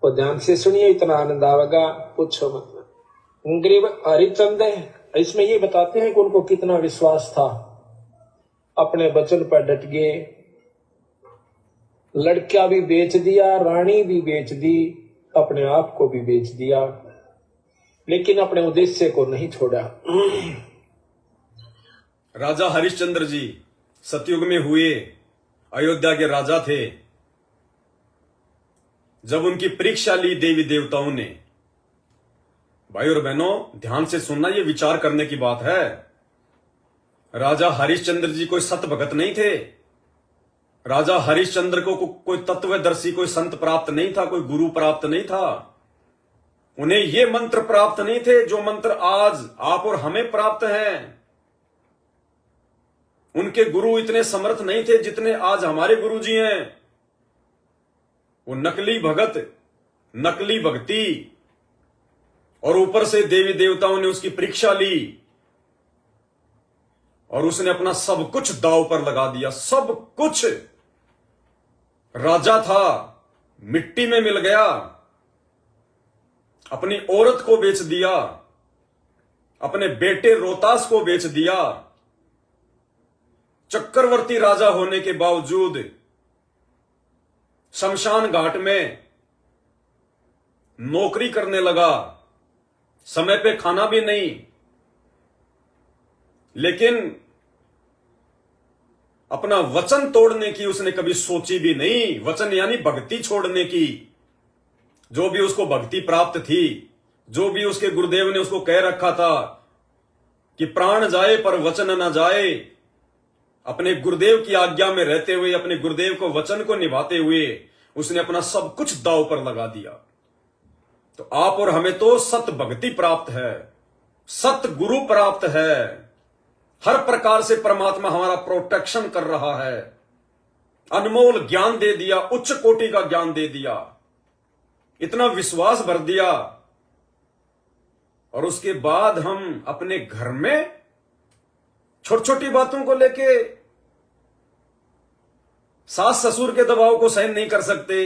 और ध्यान से सुनिए, इतना आनंद आवेगा पूछो मत। गरीब हरिचंद है, इसमें ये बताते हैं कि उनको कितना विश्वास था, अपने वचन पर डट गए। लड़का भी बेच दिया, रानी भी बेच दी, अपने आप को भी बेच दिया, लेकिन अपने उद्देश्य को नहीं छोड़ा। राजा हरिश्चंद्र जी सतयुग में हुए, अयोध्या के राजा थे। जब उनकी परीक्षा ली देवी देवताओं ने, भाई और बहनों ध्यान से सुनना, ये विचार करने की बात है। राजा हरिश्चंद्र जी कोई सत भगत नहीं थे। राजा हरिश्चंद्र को कोई तत्वदर्शी, कोई संत प्राप्त नहीं था, कोई गुरु प्राप्त नहीं था। उन्हें ये मंत्र प्राप्त नहीं थे जो मंत्र आज आप और हमें प्राप्त हैं। उनके गुरु इतने समर्थ नहीं थे जितने आज हमारे गुरु जी हैं। वो नकली भगत, नकली भक्ति, और ऊपर से देवी देवताओं ने उसकी परीक्षा ली और उसने अपना सब कुछ दांव पर लगा दिया। सब कुछ। राजा था, मिट्टी में मिल गया, अपनी औरत को बेच दिया, अपने बेटे रोहतास को बेच दिया। चक्रवर्ती राजा होने के बावजूद शमशान घाट में नौकरी करने लगा, समय पे खाना भी नहीं, लेकिन अपना वचन तोड़ने की उसने कभी सोची भी नहीं। वचन यानी भक्ति छोड़ने की। जो भी उसको भक्ति प्राप्त थी, जो भी उसके गुरुदेव ने उसको कह रखा था कि प्राण जाए पर वचन न जाए, अपने गुरुदेव की आज्ञा में रहते हुए, अपने गुरुदेव को वचन को निभाते हुए उसने अपना सब कुछ दांव पर लगा दिया। तो आप और हमें तो सत भक्ति प्राप्त है, सत गुरु प्राप्त है। हर प्रकार से परमात्मा हमारा प्रोटेक्शन कर रहा है, अनमोल ज्ञान दे दिया, उच्च कोटि का ज्ञान दे दिया, इतना विश्वास भर दिया। और उसके बाद हम अपने घर में छोटी छोटी बातों को लेके सास ससुर के दबाव को सहन नहीं कर सकते,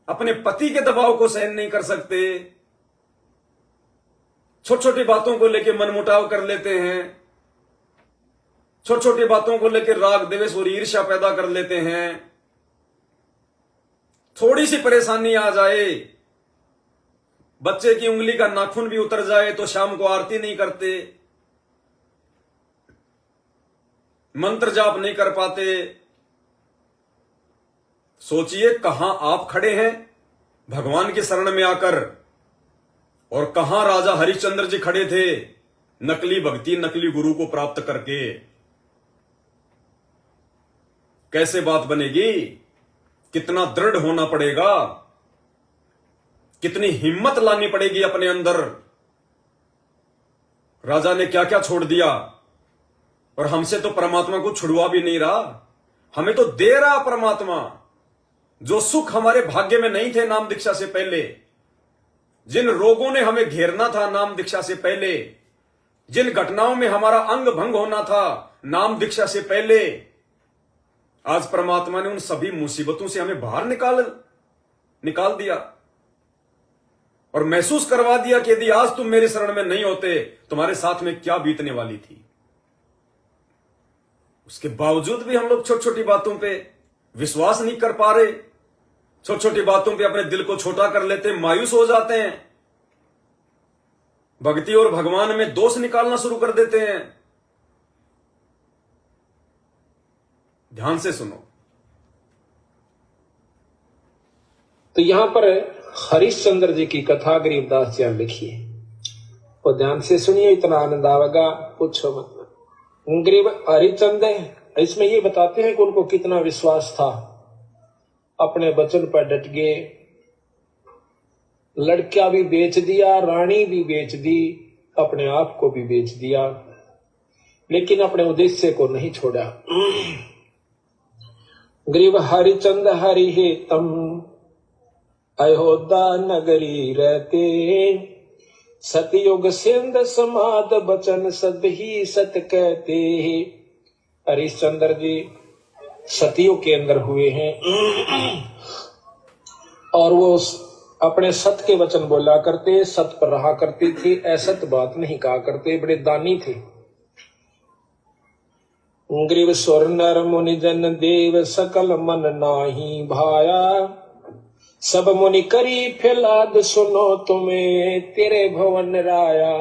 अपने पति के दबाव को सहन नहीं कर सकते, छोटी छोटी बातों को लेके मनमुटाव कर लेते हैं, छोटी छोटी बातों को लेके राग द्वेष और ईर्ष्या पैदा कर लेते हैं। थोड़ी सी परेशानी आ जाए, बच्चे की उंगली का नाखून भी उतर जाए तो शाम को आरती नहीं करते, मंत्र जाप नहीं कर पाते। सोचिए कहां आप खड़े हैं भगवान की शरण में आकर, और कहां राजा हरिश्चंद्र जी खड़े थे नकली भक्ति, नकली गुरु को प्राप्त करके। कैसे बात बनेगी? कितना दृढ़ होना पड़ेगा, कितनी हिम्मत लानी पड़ेगी अपने अंदर। राजा ने क्या क्या छोड़ दिया, और हमसे तो परमात्मा को छुड़वा भी नहीं रहा, हमें तो दे रहा परमात्मा। जो सुख हमारे भाग्य में नहीं थे नाम दीक्षा से पहले, जिन रोगों ने हमें घेरना था नाम दीक्षा से पहले, जिन घटनाओं में हमारा अंग भंग होना था नाम दीक्षा से पहले, आज परमात्मा ने उन सभी मुसीबतों से हमें बाहर निकाल दिया और महसूस करवा दिया कि यदि आज तुम मेरी शरण में नहीं होते तुम्हारे साथ में क्या बीतने वाली थी। उसके बावजूद भी हम लोग छोटी छोटी बातों पे विश्वास नहीं कर पा रहे, छोटी छोटी बातों पे अपने दिल को छोटा कर लेते, मायूस हो जाते हैं, भक्ति और भगवान में दोष निकालना शुरू कर देते हैं। ध्यान से सुनो। तो यहां पर हरिश्चंद्र जी की कथा गरीबदास जी ने लिखी है, और ध्यान से सुनिए, इतना आनंद आवेगा पूछो मत। गरीब हरिचंद है, इसमें ये बताते हैं कि उनको कितना विश्वास था, अपने वचन पर डट गए। लड़का भी बेच दिया, रानी भी बेच दी, अपने आप को भी बेच दिया, लेकिन अपने उद्देश्य को नहीं छोड़ा। गरीब हरिचंद हरि हे तम अयोध्या नगरी रहते, सतयुग सिंध समाद बचन सद ही सत कहते। हरिश्चंद्र जी सतयुग के अंदर हुए हैं, और वो अपने सत के वचन बोला करते, सत पर रहा करती थी, असत बात नहीं कहा करते, बड़े दानी थे। ग्रीव स्वर नर मुनि जन देव सकल मन नाही भाया, सब मुनि करी फैलाद सुनो तुम्हें तेरे भवन राया।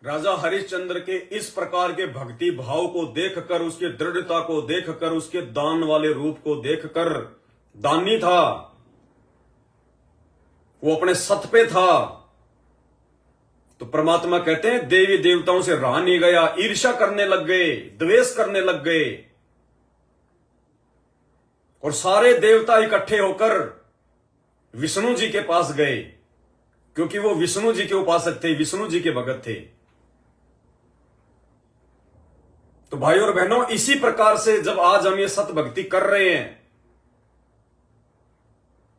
राजा हरिश्चंद्र के इस प्रकार के भक्ति भाव को देखकर, उसकी दृढ़ता को देखकर, उसके दान वाले रूप को देखकर, दानी था वो, अपने सत पे था, तो परमात्मा कहते हैं देवी देवताओं से रहा नहीं गया, ईर्ष्या करने लग गए, द्वेष करने लग गए, और सारे देवता इकट्ठे होकर विष्णु जी के पास गए, क्योंकि वो विष्णु जी के उपासक थे, विष्णु जी के भगत थे। तो भाई और बहनों, इसी प्रकार से जब आज हम ये सत भक्ति कर रहे हैं,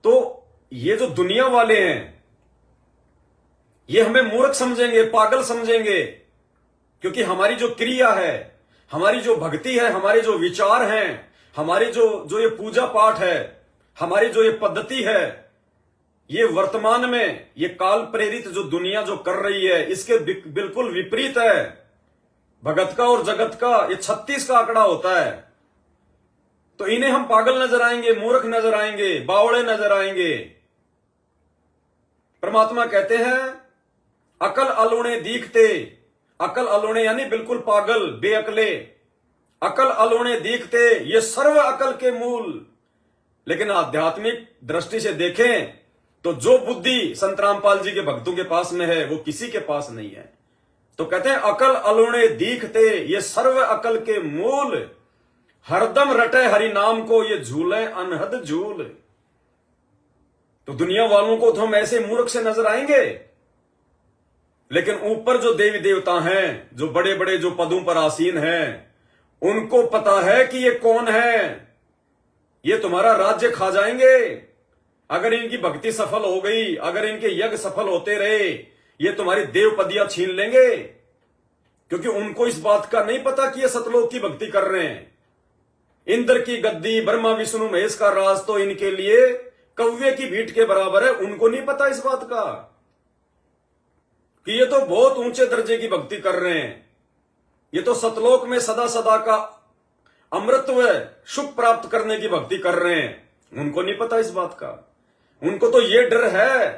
तो ये जो दुनिया वाले हैं ये हमें मूर्ख समझेंगे, पागल समझेंगे, क्योंकि हमारी जो क्रिया है, हमारी जो भक्ति है, हमारे जो विचार हैं, हमारी जो ये पूजा पाठ है, हमारी जो ये पद्धति है, ये वर्तमान में ये काल प्रेरित जो दुनिया जो कर रही है, इसके बिल्कुल विपरीत है। भगत का और जगत का ये 36 का आंकड़ा होता है। तो इन्हें हम पागल नजर आएंगे, मूर्ख नजर आएंगे, बावड़े नजर आएंगे। परमात्मा कहते हैं अकल अलूणे दीखते, अकल अलूणे यानी बिल्कुल पागल, बेअकले, अकल अलूणे दीखते ये सर्व अकल के मूल। लेकिन आध्यात्मिक दृष्टि से देखें तो जो बुद्धि संत रामपाल जी के भक्तों के पास में है वो किसी के पास नहीं है। तो कहते हैं अकल अलूणे दीखते ये सर्व अकल के मूल, हरदम रटे हरि नाम को ये झूले अनहद झूल। तो दुनिया वालों को तो हम ऐसे मूर्ख से नजर आएंगे, लेकिन ऊपर जो देवी देवता हैं, जो बड़े बड़े जो पदों पर आसीन हैं, उनको पता है कि ये कौन है, ये तुम्हारा राज्य खा जाएंगे अगर इनकी भक्ति सफल हो गई, अगर इनके यज्ञ सफल होते रहे, ये तुम्हारी देवपदियां छीन लेंगे। क्योंकि उनको इस बात का नहीं पता कि ये सतलोक की भक्ति कर रहे हैं। इंद्र की गद्दी, ब्रह्मा विष्णु महेश का राज तो इनके लिए कव्वे की भीट के बराबर है। उनको नहीं पता इस बात का कि ये तो बहुत ऊंचे दर्जे की भक्ति कर रहे हैं, ये तो सतलोक में सदा सदा का अमृतत्व सुख प्राप्त करने की भक्ति कर रहे हैं। उनको नहीं पता इस बात का। उनको तो ये डर है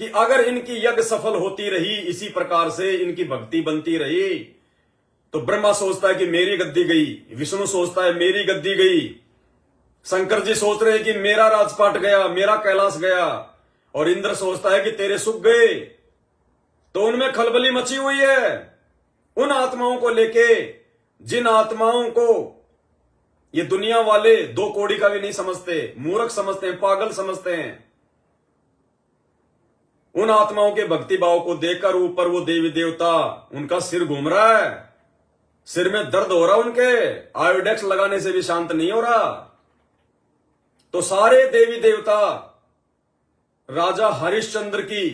कि अगर इनकी यज्ञ सफल होती रही, इसी प्रकार से इनकी भक्ति बनती रही, तो ब्रह्मा सोचता है कि मेरी गद्दी गई, विष्णु सोचता है मेरी गद्दी गई, शंकर जी सोच रहे हैं कि मेरा राजपाट गया, मेरा कैलाश गया, और इंद्र सोचता है कि तेरे सुख गए। तो उनमें खलबली मची हुई है उन आत्माओं को लेके, जिन आत्माओं को ये दुनिया वाले दो कौड़ी का भी नहीं समझते, मूर्ख समझते हैं, पागल समझते हैं। उन आत्माओं के भक्ति भाव को देखकर ऊपर वो देवी देवता, उनका सिर घूम रहा है, सिर में दर्द हो रहा, उनके आयोडेक्स लगाने से भी शांत नहीं हो रहा। तो सारे देवी देवता राजा हरिश्चंद्र की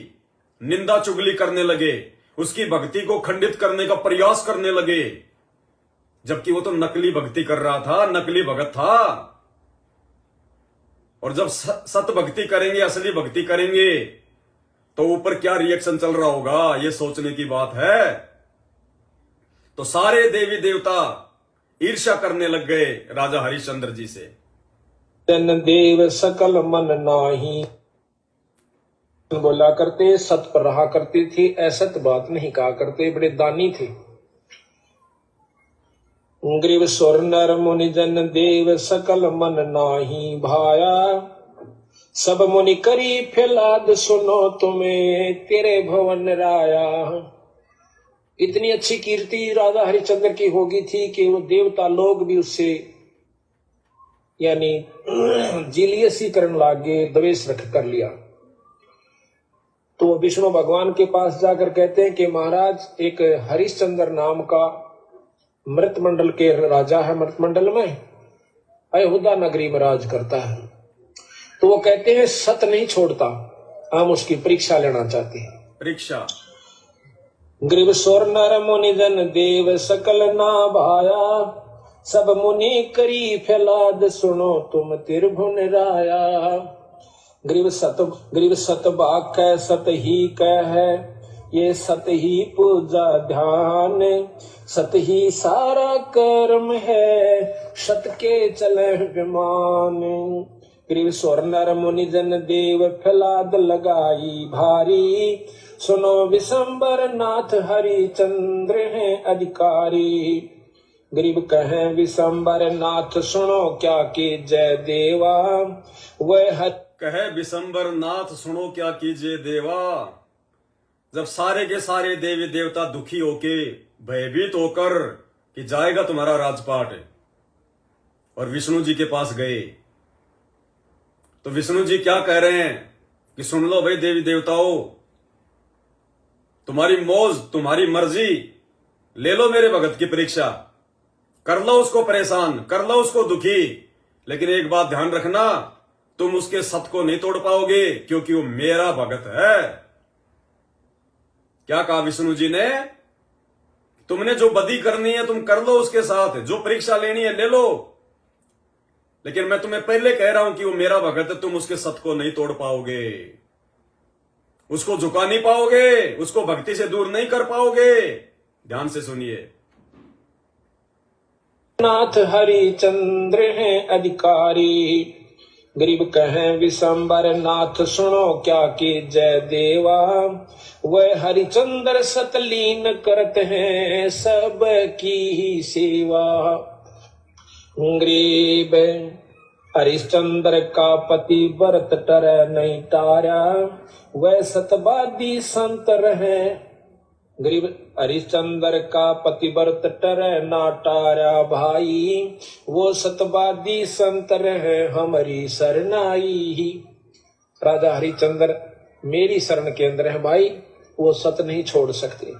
निंदा चुगली करने लगे, उसकी भक्ति को खंडित करने का प्रयास करने लगे, जबकि वो तो नकली भक्ति कर रहा था, नकली भगत था। और जब सत भक्ति करेंगे, असली भक्ति करेंगे, तो ऊपर क्या रिएक्शन चल रहा होगा, ये सोचने की बात है। तो सारे देवी देवता ईर्ष्या करने लग गए राजा हरिश्चंद्र जी से। जन देव सकल मन नाही बोला करते, सत पर रहा करती थी, असत बात नहीं कहा करते, बड़े दानी थे। ग्रीव स्वर नर मुनि जन देव सकल मन नाही भाया, सब मुनि करी फैलाद सुनो तुम्हें तेरे भवन राया। इतनी अच्छी कीर्ति राजा हरिश्चंद्र की होगी थी कि वो देवता लोग भी उससे यानी जीलियसी करने लागे, द्वेष रख कर लिया। तो वो विष्णु भगवान के पास जाकर कहते हैं कि महाराज, एक हरिश्चंद्र नाम का मृतमंडल के राजा है, मृतमंडल में अयोध्या नगरी में राज करता है। तो वो कहते हैं सत नहीं छोड़ता, हम उसकी परीक्षा लेना चाहते हैं। परीक्षा ग्रीव स्वर नर मुनि जन देव सकल ना भाया, सब मुनि करी फैलाद सुनो तुम त्रिभुवन राया। ग्रीव सत बाकै सत ही कह है, ये सत ही पूजा ध्यान, सत ही सारा कर्म है, सत के चले विमान। ग्रीव स्वर नर मुनि जन देव फैलाद लगाई भारी, सुनो विशंबर नाथ हरि चंद्र हैं अधिकारी। गरीब कहे विशंबर नाथ सुनो क्या कीजय देवा, वह कहे विशंबर नाथ सुनो क्या कीजिए देवा। जब सारे के सारे देवी देवता दुखी होके भयभीत होकर कि जाएगा तुम्हारा राजपाट, और विष्णु जी के पास गए, तो विष्णु जी क्या कह रहे हैं कि सुन लो भाई देवी देवताओं, तुम्हारी मौज तुम्हारी मर्जी, ले लो मेरे भगत की परीक्षा, कर लो उसको परेशान, कर लो उसको दुखी, लेकिन एक बात ध्यान रखना, तुम उसके सत को नहीं तोड़ पाओगे, क्योंकि वो मेरा भगत है। क्या कहा विष्णु जी ने? तुमने जो बदी करनी है तुम कर लो उसके साथ, जो परीक्षा लेनी है ले लो, लेकिन मैं तुम्हें पहले कह रहा हूं कि वो मेरा भगत है, तुम उसके सत को नहीं तोड़ पाओगे, उसको झुका नहीं पाओगे, उसको भक्ति से दूर नहीं कर पाओगे। ध्यान से सुनिए। नाथ हरि चंद्र हैं अधिकारी, गरीब कहें विशंबर नाथ सुनो क्या कीजय देवा, वह हरिचंद्र सतलीन करते हैं सब की ही सेवा। गरीब हरिश्चंद्र का पति व्रत टर नहीं टारा, वह सतवादी संत रहे। गरीब हरिश्चंद्र का पतिव्रत टर ना टारा भाई, वो सतवादी संत रहे हमारी शरणाई। राजा हरिश्चंद्र मेरी शरण के अंदर है भाई, वो सत नहीं छोड़ सकते।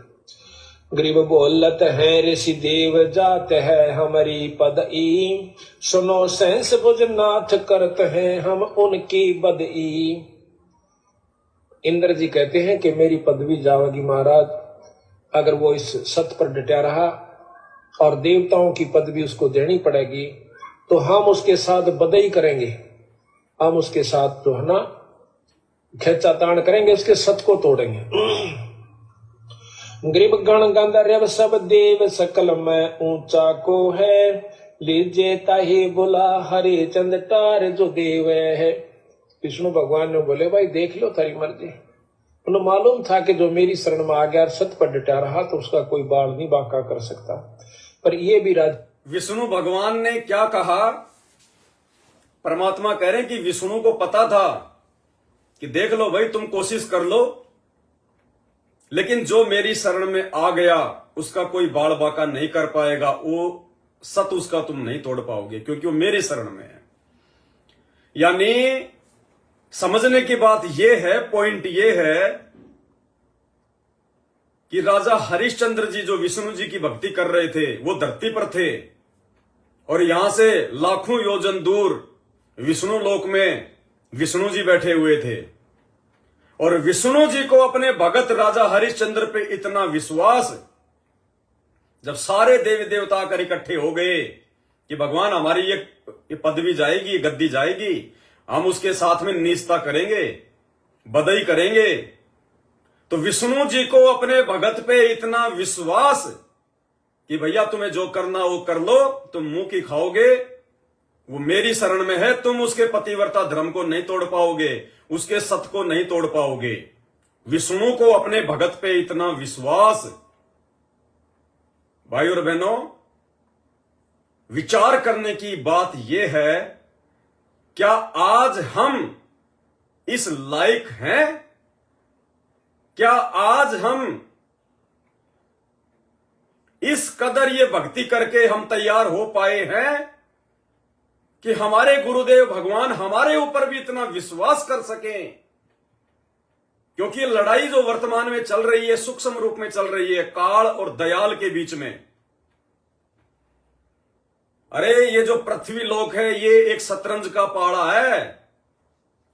गरीब बोलत है ऋषि देव जात है हमारी पदई, सुनो सहस बुझ नाथ करत हैं हम उनकी बदई। इंद्र जी कहते हैं कि मेरी पदवी जाएगी महाराज, अगर वो इस सत पर डटा रहा और देवताओं की पदवी उसको देनी पड़ेगी, तो हम उसके साथ बदई करेंगे, हम उसके साथ तो है ना खेचातान करेंगे, उसके सत को तोड़ेंगे। गरीब गण गंधर्व सब देव सकल में ऊंचा को है, लीजिए ताही बोला हरि चंद टार जो देव है। विष्णु भगवान ने बोले भाई देख लो तारी मर्जी। उन्हें मालूम था कि जो मेरी शरण में आ गया सत पर डटा रहा तो उसका कोई बाल नहीं बांका कर सकता, पर ये भी राज। विष्णु भगवान ने क्या कहा? परमात्मा कह रहे हैं कि विष्णु को पता था कि देख लो भाई तुम कोशिश कर लो, लेकिन जो मेरी शरण में आ गया उसका कोई बाल बांका नहीं कर पाएगा, वो सत उसका तुम नहीं तोड़ पाओगे, क्योंकि वो मेरी शरण में है। यानी समझने की बात यह है, पॉइंट यह है कि राजा हरिश्चंद्र जी जो विष्णु जी की भक्ति कर रहे थे वो धरती पर थे, और यहां से लाखों योजन दूर विष्णु लोक में विष्णु जी बैठे हुए थे। और विष्णु जी को अपने भगत राजा हरिश्चंद्र पे इतना विश्वास, जब सारे देवी देवता कर इकट्ठे हो गए कि भगवान हमारी ये पदवी जाएगी, गद्दी जाएगी, हम उसके साथ में निष्ठा करेंगे, बदई करेंगे, तो विष्णु जी को अपने भगत पे इतना विश्वास कि भैया तुम्हें जो करना वो कर लो, तुम मुंह की खाओगे, वो मेरी शरण में है, तुम उसके पतिव्रता धर्म को नहीं तोड़ पाओगे, उसके सत को नहीं तोड़ पाओगे। विष्णु को अपने भगत पे इतना विश्वास। भाई और बहनों, विचार करने की बात यह है, क्या आज हम इस लायक हैं? क्या आज हम इस कदर ये भक्ति करके हम तैयार हो पाए हैं कि हमारे गुरुदेव भगवान हमारे ऊपर भी इतना विश्वास कर सकें? क्योंकि लड़ाई जो वर्तमान में चल रही है, सूक्ष्म रूप में चल रही है, काल और दयाल के बीच में। अरे ये जो पृथ्वी लोक है ये एक शतरंज का पाड़ा है,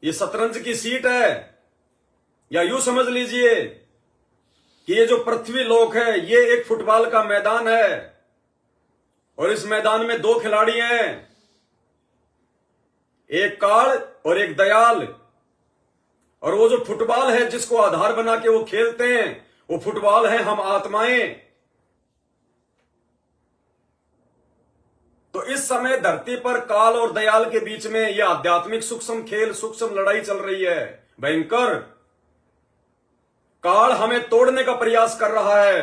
ये शतरंज की सीट है, या यूं समझ लीजिए कि ये जो पृथ्वी लोक है ये एक फुटबॉल का मैदान है, और इस मैदान में दो खिलाड़ी हैं, एक काल और एक दयाल। और वो जो फुटबॉल है जिसको आधार बना के वो खेलते हैं, वो फुटबॉल है हम आत्माएं। तो इस समय धरती पर काल और दयाल के बीच में यह आध्यात्मिक सूक्ष्म खेल, सूक्ष्म लड़ाई चल रही है, भयंकर। काल हमें तोड़ने का प्रयास कर रहा है,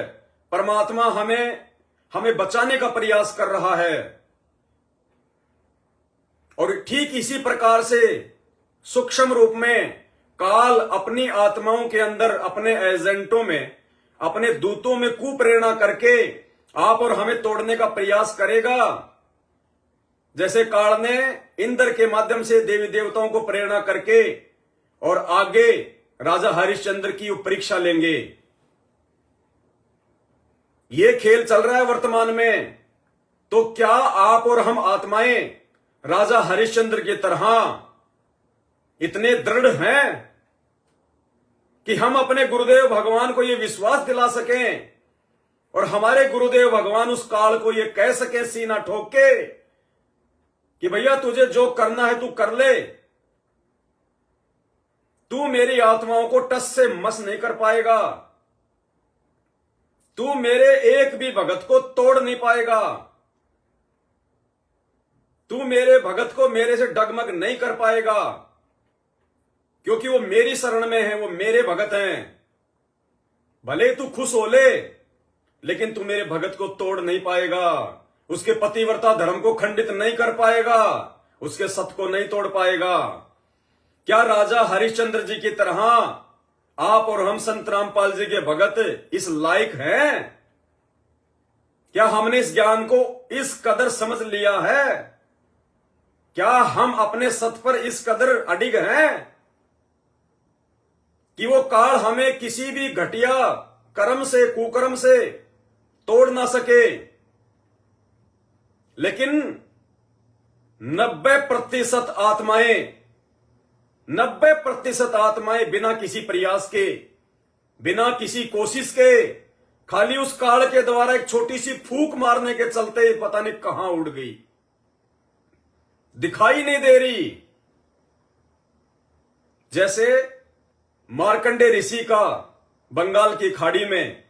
परमात्मा हमें बचाने का प्रयास कर रहा है। और ठीक इसी प्रकार से सूक्ष्म रूप में काल अपनी आत्माओं के अंदर, अपने एजेंटों में, अपने दूतों में कुप्रेरणा करके आप और हमें तोड़ने का प्रयास करेगा। जैसे काल ने इंद्र के माध्यम से देवी देवताओं को प्रेरणा करके और आगे राजा हरिश्चंद्र की परीक्षा लेंगे। ये खेल चल रहा है वर्तमान में। तो क्या आप और हम आत्माएं राजा हरिश्चंद्र की तरह इतने दृढ़ हैं कि हम अपने गुरुदेव भगवान को यह विश्वास दिला सकें और हमारे गुरुदेव भगवान उस काल को यह कह सके सीना ठोक के कि भैया तुझे जो करना है तू कर ले, तू मेरी आत्माओं को टस से मस नहीं कर पाएगा, तू मेरे एक भी भगत को तोड़ नहीं पाएगा, तू मेरे भगत को मेरे से डगमग नहीं कर पाएगा, क्योंकि वो मेरी शरण में है, वो मेरे भगत हैं। भले तू खुश हो ले, लेकिन तू मेरे भगत को तोड़ नहीं पाएगा, उसके पतिव्रता धर्म को खंडित नहीं कर पाएगा, उसके सत्य को नहीं तोड़ पाएगा। क्या राजा हरिश्चंद्र जी की तरह आप और हम संत रामपाल जी के भगत इस लायक हैं? क्या हमने इस ज्ञान को इस कदर समझ लिया है? क्या हम अपने सत्य पर इस कदर अडिग हैं कि वो काल हमें किसी भी घटिया कर्म से, कुकर्म से तोड़ ना सके? लेकिन 90% आत्माएं बिना किसी प्रयास के, बिना किसी कोशिश के, खाली उस काल के द्वारा एक छोटी सी फूंक मारने के चलते ही पता नहीं कहां उड़ गई, दिखाई नहीं दे रही। जैसे मार्कंडे ऋषि का बंगाल की खाड़ी में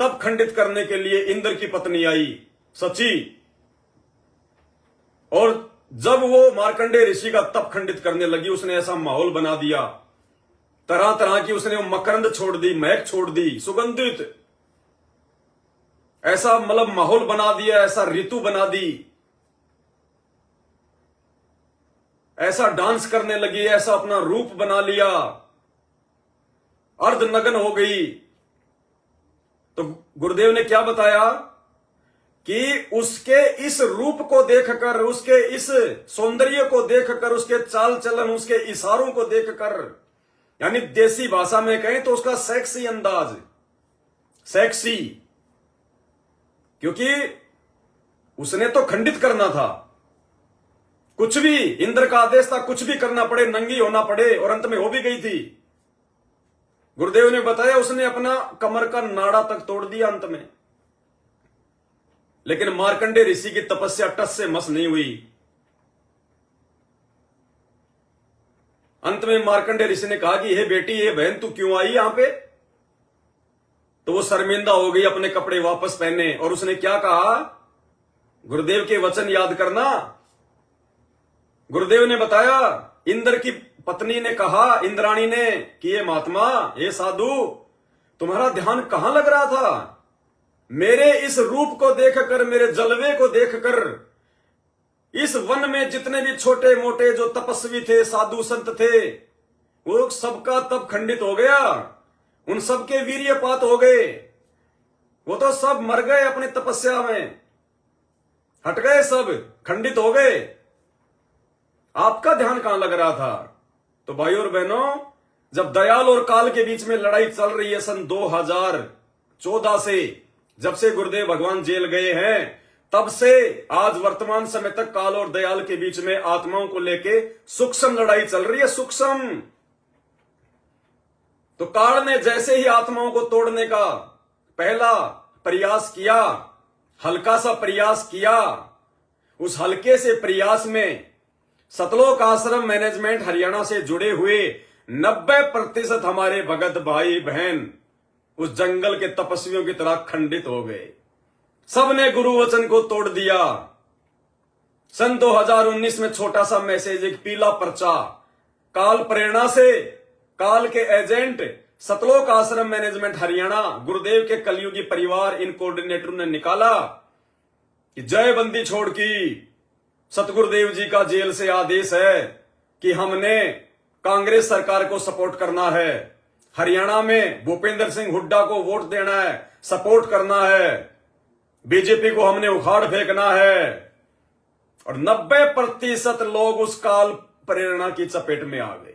तप खंडित करने के लिए इंद्र की पत्नी आई सची, और जब वो मार्कंडे ऋषि का तप खंडित करने लगी, उसने ऐसा माहौल बना दिया, तरह तरह की उसने मकरंद छोड़ दी, महक छोड़ दी, सुगंधित, ऐसा मतलब माहौल बना दिया, ऐसा ऋतु बना दी, ऐसा डांस करने लगी, ऐसा अपना रूप बना लिया, अर्धनग्न हो गई। तो गुरुदेव ने क्या बताया कि उसके इस रूप को देखकर, उसके इस सौंदर्य को देखकर, उसके चाल चलन, उसके इशारों को देखकर, यानी देसी भाषा में कहें तो उसका सेक्सी अंदाज, सेक्सी, क्योंकि उसने तो खंडित करना था, कुछ भी, इंद्र का आदेश था, कुछ भी करना पड़े, नंगी होना पड़े, और अंत में हो भी गई थी। गुरुदेव ने बताया उसने अपना कमर का नाड़ा तक तोड़ दिया अंत में। लेकिन मार्कंडे ऋषि की तपस्या टस से मस नहीं हुई। अंत में मार्कंडे ऋषि ने कहा कि हे बेटी, हे बहन, तू क्यों आई यहां पे? तो वो शर्मिंदा हो गई, अपने कपड़े वापस पहने, और उसने क्या कहा? गुरुदेव के वचन याद करना। गुरुदेव ने बताया, इंद्र की पत्नी ने कहा, इंद्राणी ने, कि ये महात्मा, ये साधु, तुम्हारा ध्यान कहां लग रहा था? मेरे इस रूप को देखकर, मेरे जलवे को देखकर, इस वन में जितने भी छोटे मोटे जो तपस्वी थे, साधु संत थे, वो सबका तप खंडित हो गया, उन सबके वीर्यपात हो गए, वो तो सब मर गए अपनी तपस्या में, हट गए, सब खंडित हो गए। आपका ध्यान कहां लग रहा था? तो भाइयों और बहनों, जब दयाल और काल के बीच में लड़ाई चल रही है सन 2014 से, जब से गुरुदेव भगवान जेल गए हैं, तब से आज वर्तमान समय तक काल और दयाल के बीच में आत्माओं को लेके सूक्ष्म लड़ाई चल रही है, सूक्ष्म। तो काल ने जैसे ही आत्माओं को तोड़ने का पहला प्रयास किया, हल्का सा प्रयास किया, उस हल्के से प्रयास में सतलोक आश्रम मैनेजमेंट हरियाणा से जुड़े हुए 90% हमारे भगत भाई बहन उस जंगल के तपस्वियों की तरह खंडित हो गए। सबने गुरु वचन को तोड़ दिया। सन 2019 में छोटा सा मैसेज, एक पीला पर्चा, काल प्रेरणा से काल के एजेंट सतलोक आश्रम मैनेजमेंट हरियाणा गुरुदेव के कलयुगी परिवार इन कोऑर्डिनेटरों ने निकाला कि जय बंदी छोड़ की सतगुरुदेव जी का जेल से आदेश है कि हमने कांग्रेस सरकार को सपोर्ट करना है, हरियाणा में भूपेंद्र सिंह हुड्डा को वोट देना है, सपोर्ट करना है, बीजेपी को हमने उखाड़ फेंकना है। और 90% लोग उस काल प्रेरणा की चपेट में आ गए।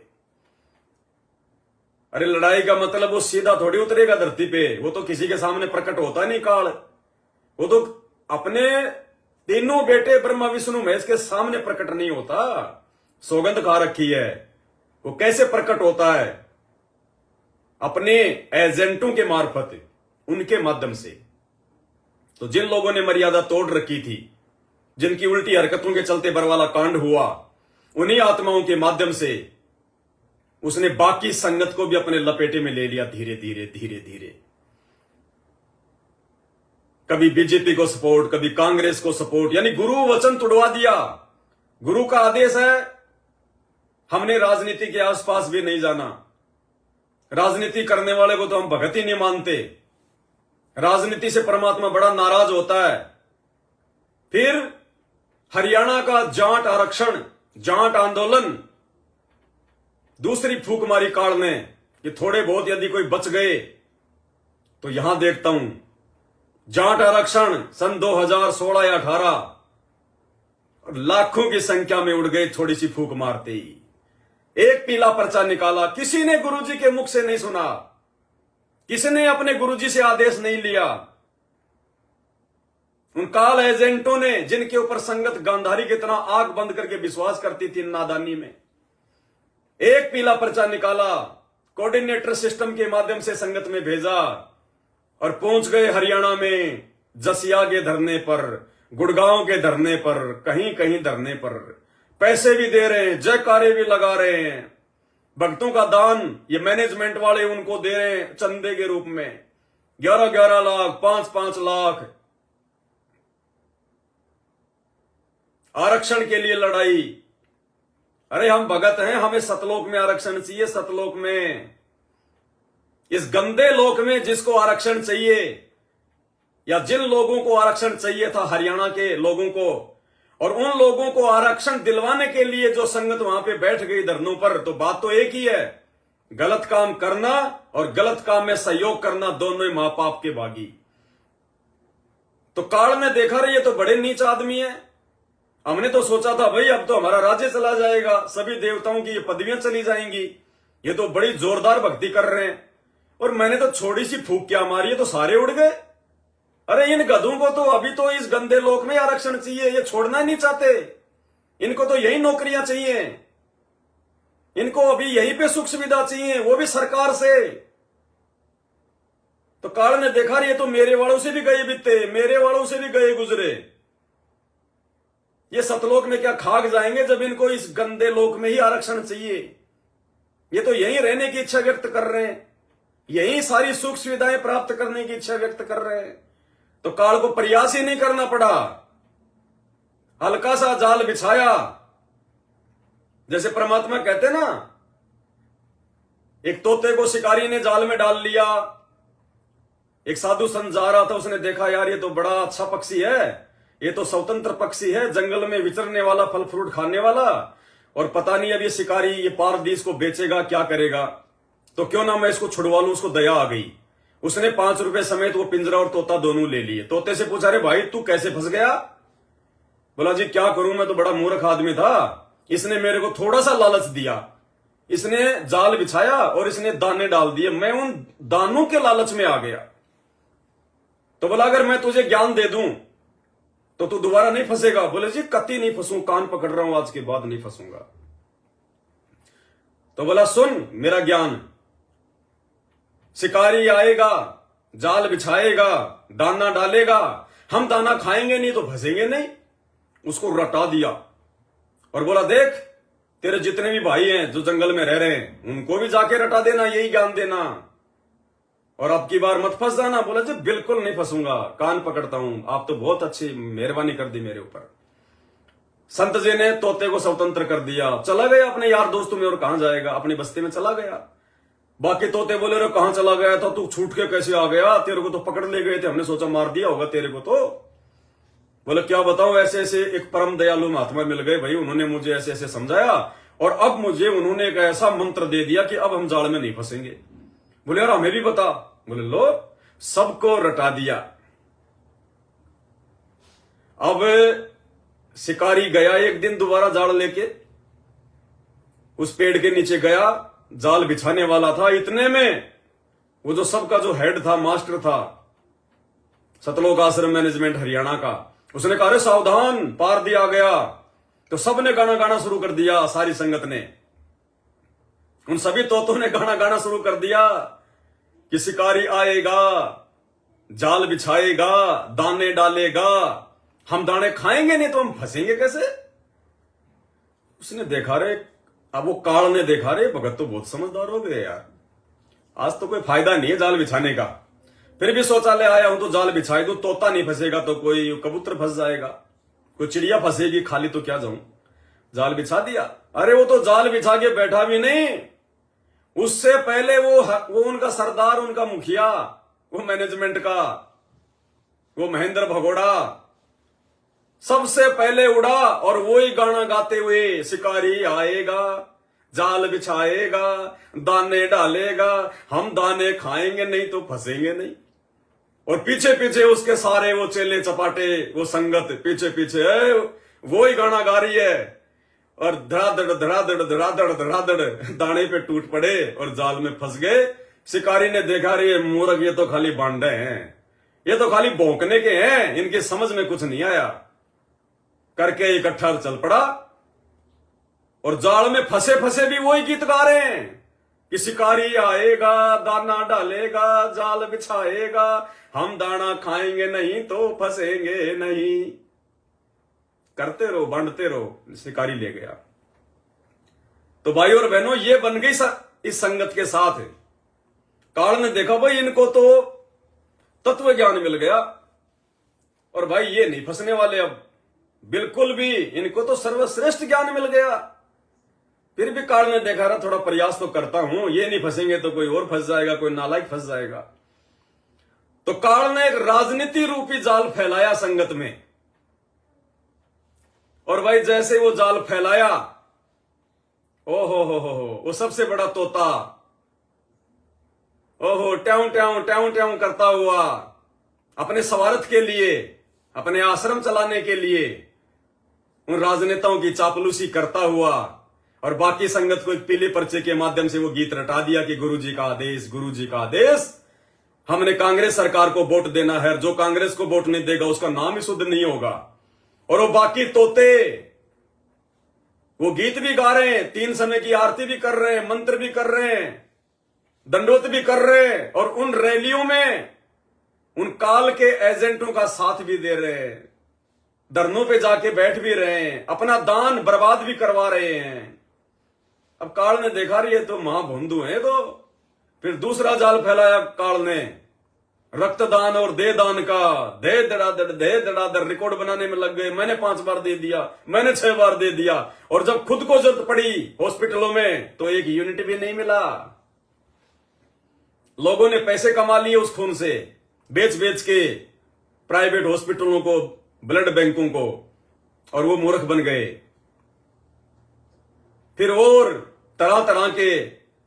अरे लड़ाई का मतलब वो सीधा थोड़ी उतरेगा धरती पे, वो तो किसी के सामने प्रकट होता नहीं काल, वो तो अपने तीनों बेटे ब्रह्मा विष्णु महेश के सामने प्रकट नहीं होता। सौगंध खा रखी है। वो कैसे प्रकट होता है? अपने एजेंटों के मार्फत, उनके माध्यम से। तो जिन लोगों ने मर्यादा तोड़ रखी थी, जिनकी उल्टी हरकतों के चलते बरवाला कांड हुआ, उन्हीं आत्माओं के माध्यम से उसने बाकी संगत को भी अपने लपेटे में ले लिया। धीरे धीरे धीरे धीरे कभी बीजेपी को सपोर्ट, कभी कांग्रेस को सपोर्ट, यानी गुरु वचन तुड़वा दिया। गुरु का आदेश है, हमने राजनीति के आसपास भी नहीं जाना। राजनीति करने वाले को तो हम भगत ही नहीं मानते। राजनीति से परमात्मा बड़ा नाराज होता है। फिर हरियाणा का जाट आरक्षण, जाट आंदोलन, दूसरी फूक मारी काल ने कि थोड़े बहुत यदि कोई बच गए तो यहां देखता हूं। जाट आरक्षण सन 2016 या 18 लाखों की संख्या में उड़ गए थोड़ी सी फूक मारते ही। एक पीला पर्चा निकाला, किसी ने गुरुजी के मुख से नहीं सुना, किसी ने अपने गुरुजी से आदेश नहीं लिया। उन काल एजेंटों ने, जिनके ऊपर संगत गांधारी की तरह आंख बंद करके विश्वास करती थी नादानी में, एक पीला पर्चा निकाला, कोऑर्डिनेटर सिस्टम के माध्यम से संगत में भेजा और पहुंच गए हरियाणा में। जसिया के धरने पर, गुड़गांव के धरने पर, कहीं कहीं धरने पर पैसे भी दे रहे हैं, जयकारे भी लगा रहे हैं। भक्तों का दान ये मैनेजमेंट वाले उनको दे रहे हैं चंदे के रूप में, 11-11 लाख, 5-5 लाख। आरक्षण के लिए लड़ाई। अरे हम भगत हैं, हमें सतलोक में आरक्षण चाहिए। सतलोक में, इस गंदे लोक में जिसको आरक्षण चाहिए, या जिन लोगों को आरक्षण चाहिए था हरियाणा के लोगों को, और उन लोगों को आरक्षण दिलवाने के लिए जो संगत वहां पे बैठ गई धरनों पर, तो बात तो एक ही है, गलत काम करना और गलत काम में सहयोग करना, दोनों ही महापाप के भागी। तो काल ने देखा रहे ये तो बड़े नीच आदमी है। हमने तो सोचा था भाई अब तो हमारा राज्य चला जाएगा, सभी देवताओं की ये पदवियां चली जाएंगी, ये तो बड़ी जोरदार भक्ति कर रहे हैं। और मैंने तो छोटी सी फूक क्या मारी है तो सारे उड़ गए। अरे इन गधों को तो अभी तो इस गंदे लोक में आरक्षण चाहिए, ये छोड़ना नहीं चाहते। इनको तो यही नौकरियां चाहिए, इनको अभी यहीं पे सुख सुविधा चाहिए, वो भी सरकार से। तो काल ने देखा ये तो मेरे वालों से भी गए बीते, मेरे वालों से भी गए गुजरे, ये सतलोक में क्या खाक जाएंगे जब इनको इस गंदे लोक में ही आरक्षण चाहिए। ये तो यहीं रहने की इच्छा व्यक्त कर रहे हैं, यही सारी सुख सुविधाएं प्राप्त करने की इच्छा व्यक्त कर रहे हैं। तो काल को प्रयास ही नहीं करना पड़ा, हल्का सा जाल बिछाया। जैसे परमात्मा कहते ना, एक तोते को शिकारी ने जाल में डाल लिया। एक साधु संत जा रहा था, उसने देखा यार ये तो बड़ा अच्छा पक्षी है, ये तो स्वतंत्र पक्षी है, जंगल में विचरने वाला, फल फ्रूट खाने वाला, और पता नहीं अब ये शिकारी ये पारदीस को बेचेगा, क्या करेगा, तो क्यों ना मैं इसको छुड़वा लूं। उसको दया आ गई, उसने 5 रुपए समेत वो पिंजरा और तोता दोनों ले लिए। तोते से पूछा, अरे भाई तू कैसे फंस गया? बोला जी क्या करूं, मैं तो बड़ा मूर्ख आदमी था, इसने मेरे को थोड़ा सा लालच दिया, इसने जाल बिछाया और इसने दाने डाल दिए, मैं उन दानों के लालच में आ गया। तो बोला अगर मैं तुझे ज्ञान दे दूं तो तू दोबारा नहीं फंसेगा। बोले जी कति नहीं फंसू, कान पकड़ रहा हूं, आज के बाद नहीं फंसूंगा। तो बोला सुन मेरा ज्ञान, शिकारी आएगा, जाल बिछाएगा, दाना डालेगा, हम दाना खाएंगे नहीं तो फंसेंगे नहीं। उसको रटा दिया और बोला देख तेरे जितने भी भाई हैं जो जंगल में रह रहे हैं उनको भी जाके रटा देना, यही ज्ञान देना, और अब की बार मत फंस जाना। बोला जी बिल्कुल नहीं फंसूंगा, कान पकड़ता हूं, आप तो बहुत अच्छी मेहरबानी कर दी मेरे ऊपर। संत जी ने तोते को स्वतंत्र कर दिया, चला गया अपने यार दोस्तों में, और कहां जाएगा, अपनी बस्ती में चला गया। बाकी तोते बोले रे कहां चला गया था तू, छूट के कैसे आ गया, तेरे को तो पकड़ ले गए थे, हमने सोचा मार दिया होगा तेरे को। तो बोले क्या बताऊं, ऐसे ऐसे एक परम दयालु महात्मा मिल गए भाई, उन्होंने मुझे ऐसे ऐसे समझाया, और अब मुझे उन्होंने एक ऐसा मंत्र दे दिया कि अब हम जाल में नहीं फंसेंगे। बोले यार हमें भी बता। बोले लो, सबको रटा दिया। अब शिकारी गया एक दिन दोबारा जाल लेके, उस पेड़ के नीचे गया, जाल बिछाने वाला था, इतने में वो जो सबका जो हेड था, मास्टर था सतलोक आश्रम मैनेजमेंट हरियाणा का, उसने कहा सावधान पार दिया गया। तो सबने गाना गाना शुरू कर दिया, सारी संगत ने, उन सभी तोतों ने गाना गाना शुरू कर दिया कि शिकारी आएगा, जाल बिछाएगा, दाने डालेगा, हम दाने खाएंगे नहीं तो हम फंसेंगे कैसे। उसने देखा रे, अब वो काल ने देखा रे भगत तो बहुत समझदार हो गए यार, आज तो कोई फायदा नहीं है जाल बिछाने का। फिर भी शौचालय आया हूं तो जाल बिछाई दू, तोता नहीं फंसेगा तो कोई कबूतर फंस जाएगा, कोई चिड़िया फंसेगी, खाली तो क्या जाऊं, जाल बिछा दिया। अरे वो तो जाल बिछा के बैठा भी नहीं, उससे पहले वो उनका सरदार, उनका मुखिया, वो मैनेजमेंट का, वो महेंद्र भगोड़ा सबसे पहले उड़ा, और वो ही गाना गाते हुए शिकारी आएगा, जाल बिछाएगा, दाने डालेगा, हम दाने खाएंगे नहीं तो फंसेंगे नहीं। और पीछे पीछे उसके सारे वो चेले चपाटे, वो संगत पीछे पीछे है, वो ही गाना गा रही है, और धड़ाधड़ धड़ाधड़ धड़ाधड़ धड़ाधड़ दाने पे टूट पड़े और जाल में फंस गए। शिकारी ने देखा रे मूर्ख, ये तो खाली बांडे हैं, ये तो खाली भौंकने के हैं, इनकी समझ में कुछ नहीं आया, करके इकट्ठा चल पड़ा। और जाल में फंसे फंसे भी वही गीत गा रहे हैं कि शिकारी आएगा, दाना डालेगा, जाल बिछाएगा, हम दाना खाएंगे नहीं तो फंसेंगे नहीं। करते रहो, बांटते रहो, शिकारी ले गया। तो भाई और बहनों, ये बन गई इस संगत के साथ। काल ने देखा भाई इनको तो तत्व ज्ञान मिल गया, और भाई ये नहीं फंसने वाले अब बिल्कुल भी, इनको तो सर्वश्रेष्ठ ज्ञान मिल गया। फिर भी काल ने देखा रहा थोड़ा प्रयास तो करता हूं, ये नहीं फंसेंगे तो कोई और फंस जाएगा, कोई नालायक फंस जाएगा। तो काल ने एक राजनीति रूपी जाल फैलाया संगत में, और भाई जैसे वो जाल फैलाया, ओहो हो, वो सबसे बड़ा तोता, ओहो ट्याऊ ट्याऊ ट्याऊ ट्याऊ करता हुआ अपने स्वार्थ के लिए, अपने आश्रम चलाने के लिए उन राजनेताओं की चापलूसी करता हुआ, और बाकी संगत को एक पीले पर्चे के माध्यम से वो गीत रटा दिया कि गुरुजी का आदेश, गुरुजी का आदेश, हमने कांग्रेस सरकार को वोट देना है, जो कांग्रेस को वोट नहीं देगा उसका नाम ही शुद्ध नहीं होगा। और वो बाकी तोते वो गीत भी गा रहे हैं, 3 समय की आरती भी कर रहे हैं, मंत्र भी कर रहे हैं, दंडोत भी कर रहे हैं, और उन रैलियों में उन काल के एजेंटों का साथ भी दे रहे हैं, धरनों पे जाके बैठ भी रहे हैं, अपना दान बर्बाद भी करवा रहे हैं। अब काल ने देखा रही है तो महाभोंदू है, तो फिर दूसरा जाल फैलाया काल ने, रक्तदान और दे दान का, दे धड़ाधड़ रिकॉर्ड बनाने में लग गए। मैंने 5 बार दे दिया, मैंने 6 बार दे दिया, और जब खुद को जरूरत पड़ी हॉस्पिटलों में तो 1 यूनिट भी नहीं मिला। लोगों ने पैसे कमा लिए उस खून से, बेच बेच के प्राइवेट हॉस्पिटलों को, ब्लड बैंकों को, और वो मूर्ख बन गए। फिर और तरह तरह के,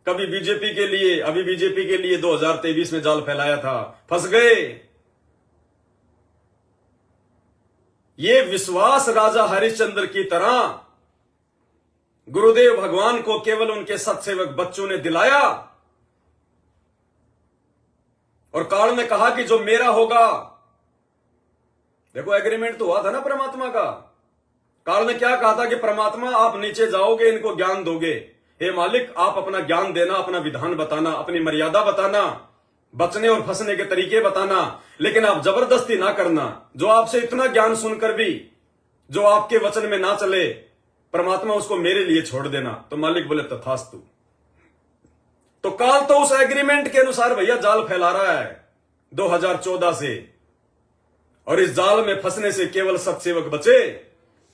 कभी बीजेपी के लिए, अभी बीजेपी के लिए 2023 में जाल फैलाया था, फंस गए। ये विश्वास राजा हरिश्चंद्र की तरह गुरुदेव भगवान को केवल उनके सत्सेवक बच्चों ने दिलाया, और काल ने कहा कि जो मेरा होगा, देखो एग्रीमेंट तो हुआ था ना परमात्मा का। काल ने क्या कहा था कि परमात्मा आप नीचे जाओगे, इनको ज्ञान दोगे, हे मालिक आप अपना ज्ञान देना, अपना विधान बताना, अपनी मर्यादा बताना, बचने और फंसने के तरीके बताना, लेकिन आप जबरदस्ती ना करना। जो आपसे इतना ज्ञान सुनकर भी जो आपके वचन में ना चले, परमात्मा उसको मेरे लिए छोड़ देना। तो मालिक बोले तथास्तु। तो काल तो उस एग्रीमेंट के अनुसार भैया जाल फैला रहा है 2014 से, और इस जाल में फंसने से केवल सत्सेवक बचे,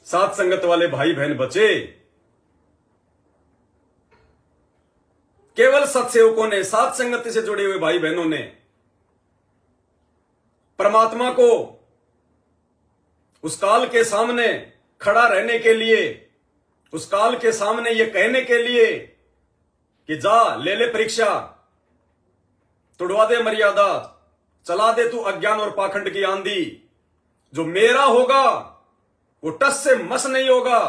साथ संगत वाले भाई बहन बचे। केवल सत्सेवकों ने, साथ संगत से जुड़े हुए भाई बहनों ने परमात्मा को उस काल के सामने खड़ा रहने के लिए, उस काल के सामने ये कहने के लिए कि जा ले ले परीक्षा, तुड़वा दे मर्यादा, चला दे तू अज्ञान और पाखंड की आंधी। जो मेरा होगा वो टस से मस नहीं होगा,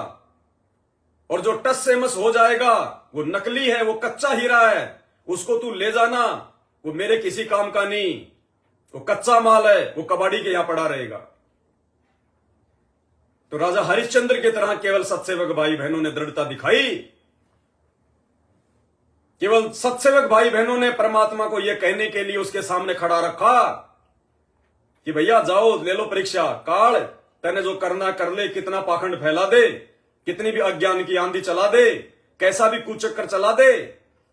और जो टस से मस हो जाएगा वो नकली है, वो कच्चा हीरा है, उसको तू ले जाना, वो मेरे किसी काम का नहीं, वो कच्चा माल है, वो कबाड़ी के यहां पड़ा रहेगा। तो राजा हरिश्चंद्र की तरह केवल सत्सेवक भाई बहनों ने दृढ़ता दिखाई, केवल सत्सेवक भाई बहनों ने परमात्मा को यह कहने के लिए उसके सामने खड़ा रखा कि भैया जाओ ले लो परीक्षा, काल तैने जो करना कर ले, कितना पाखंड फैला दे, कितनी भी अज्ञान की आंधी चला दे, कैसा भी कुचक्कर चला दे,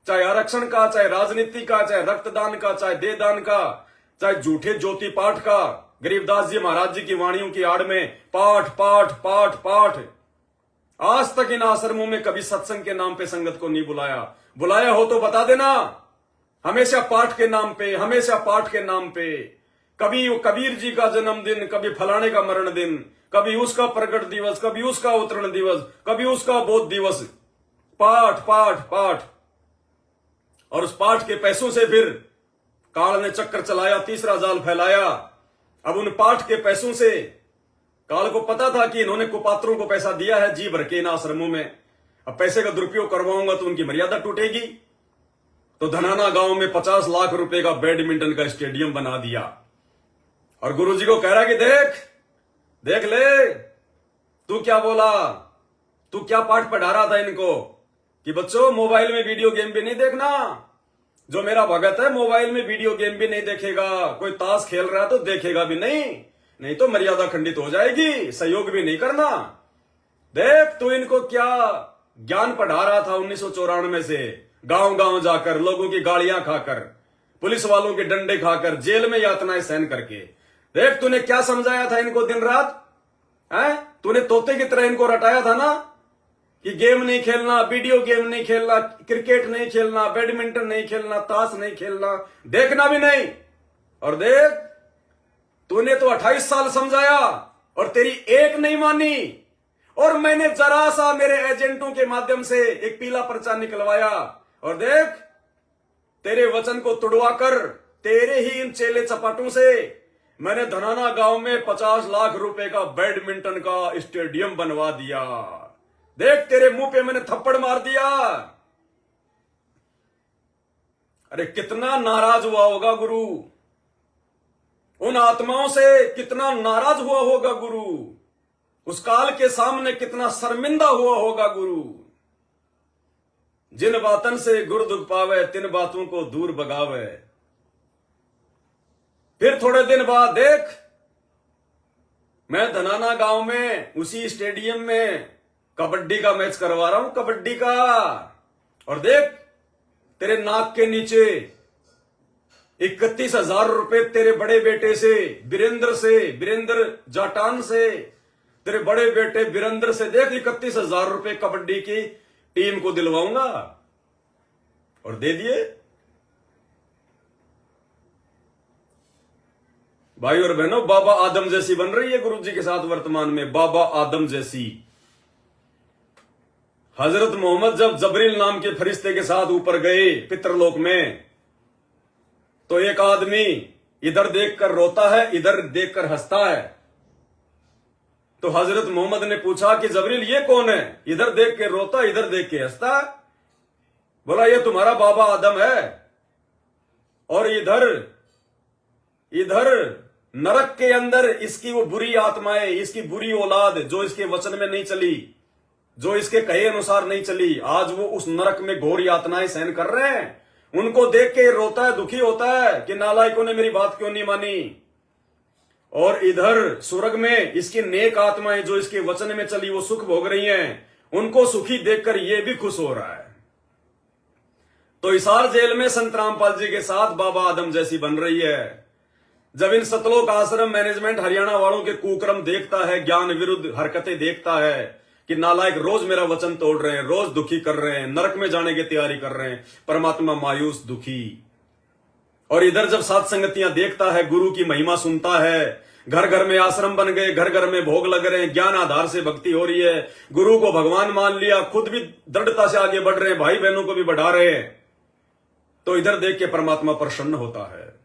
चाहे आरक्षण का, चाहे राजनीति का, चाहे रक्तदान का, चाहे देदान का, चाहे झूठे ज्योति पाठ का। गरीबदास जी महाराज जी की वाणियों की आड़ में पाठ पाठ पाठ पाठ। आज तक इन आश्रमों में कभी सत्संग के नाम पे संगत को नहीं बुलाया, बुलाया हो तो बता देना। हमेशा पाठ के नाम पे, हमेशा पाठ के नाम पे। कभी वो कबीर जी का जन्मदिन, कभी फलाने का मरण दिन, कभी उसका प्रकट दिवस, कभी उसका अवतरण दिवस, कभी उसका बोध दिवस। पाठ पाठ पाठ। और उस पाठ के पैसों से फिर काल ने चक्कर चलाया, तीसरा जाल फैलाया। अब उन पाठ के पैसों से काल को पता था कि इन्होंने कुपात्रों को पैसा दिया है जी भर के इन आश्रमों में, अब पैसे का दुरुपयोग करवाऊंगा तो उनकी मर्यादा टूटेगी। तो धनाना गांव में 50 लाख रुपए का बैडमिंटन का स्टेडियम बना दिया, और गुरुजी को कह रहा कि देख ले, तू क्या बोला, तू क्या पाठ पढ़ा रहा था इनको कि बच्चों मोबाइल में वीडियो गेम भी नहीं देखना। जो मेरा भगत है मोबाइल में वीडियो गेम भी नहीं देखेगा, कोई ताश खेल रहा है तो देखेगा भी नहीं तो मर्यादा खंडित हो जाएगी, सहयोग भी नहीं करना। देख तू इनको क्या ज्ञान पढ़ा रहा था 1994 से, गांव गांव जाकर, लोगों की गालियां खाकर, पुलिस वालों के डंडे खाकर, जेल में यातनाएं सहन करके। देख तूने क्या समझाया था इनको दिन रात, है? तूने तोते की तरह इनको रटाया था ना कि गेम नहीं खेलना, वीडियो गेम नहीं खेलना, क्रिकेट नहीं खेलना, बैडमिंटन नहीं खेलना, ताश नहीं खेलना, देखना भी नहीं। और देख तूने तो 28 साल समझाया और तेरी एक नहीं मानी, और मैंने जरा सा मेरे एजेंटों के माध्यम से एक पीला पर्चा निकलवाया, और देख तेरे वचन को तुड़वाकर तेरे ही इन चेले चपाटों से मैंने धनाना गांव में 50 लाख रुपए का बैडमिंटन का स्टेडियम बनवा दिया। देख तेरे मुंह पे मैंने थप्पड़ मार दिया। अरे कितना नाराज हुआ होगा गुरु, उन आत्माओं से कितना नाराज हुआ होगा गुरु, उस काल के सामने कितना शर्मिंदा हुआ होगा गुरु। जिन बातन से गुरु दुख पावे, तिन बातों को दूर भगावे। फिर थोड़े दिन बाद देख मैं धनाना गांव में उसी स्टेडियम में कबड्डी का मैच करवा रहा हूं, कबड्डी का। और देख तेरे नाक के नीचे 31,000 रुपए तेरे बड़े बेटे से, वीरेंद्र जाटान से, तेरे बड़े बेटे वीरेंद्र से देख 31,000 रुपए कबड्डी की टीम को दिलवाऊंगा। और दे दिए। भाई और बहनों, बाबा आदम जैसी बन रही है गुरुजी के साथ वर्तमान में, बाबा आदम जैसी। हजरत मोहम्मद जब जबरील नाम के फरिश्ते के साथ ऊपर गए पितरलोक में, तो एक आदमी इधर देखकर रोता है, इधर देखकर हंसता है। तो हजरत मोहम्मद ने पूछा कि जबरील ये कौन है, इधर देख के रोता, इधर देख के हंसता। बोला ये तुम्हारा बाबा आदम है, और इधर नरक के अंदर इसकी वो बुरी आत्माएं, इसकी बुरी औलाद जो इसके वचन में नहीं चली, जो इसके कहे अनुसार नहीं चली, आज वो उस नरक में घोर यातनाएं सहन कर रहे हैं। उनको देख के रोता है, दुखी होता है कि नालायकों ने मेरी बात क्यों नहीं मानी। और इधर स्वर्ग में इसकी नेक आत्माएं जो इसके वचन में चली वो सुख भोग रही हैं, उनको सुखी देखकर ये भी खुश हो रहा है। तो हिसार जेल में संत रामपाल जी के साथ बाबा आदम जैसी बन रही है। जब इन सतलोक आश्रम मैनेजमेंट हरियाणा वालों के कुक्रम देखता है, ज्ञान विरुद्ध हरकतें देखता है कि नालायक रोज मेरा वचन तोड़ रहे हैं, रोज दुखी कर रहे हैं, नरक में जाने की तैयारी कर रहे हैं, परमात्मा मायूस दुखी। और इधर जब सात संगतियां देखता है, गुरु की महिमा सुनता है, घर घर में आश्रम बन गए, घर घर में भोग लग रहे हैं, ज्ञान आधार से भक्ति हो रही है, गुरु को भगवान मान लिया, खुद भी दृढ़ता से आगे बढ़ रहे हैं, भाई बहनों को भी बढ़ा रहे हैं, तो इधर देख के परमात्मा प्रसन्न होता है।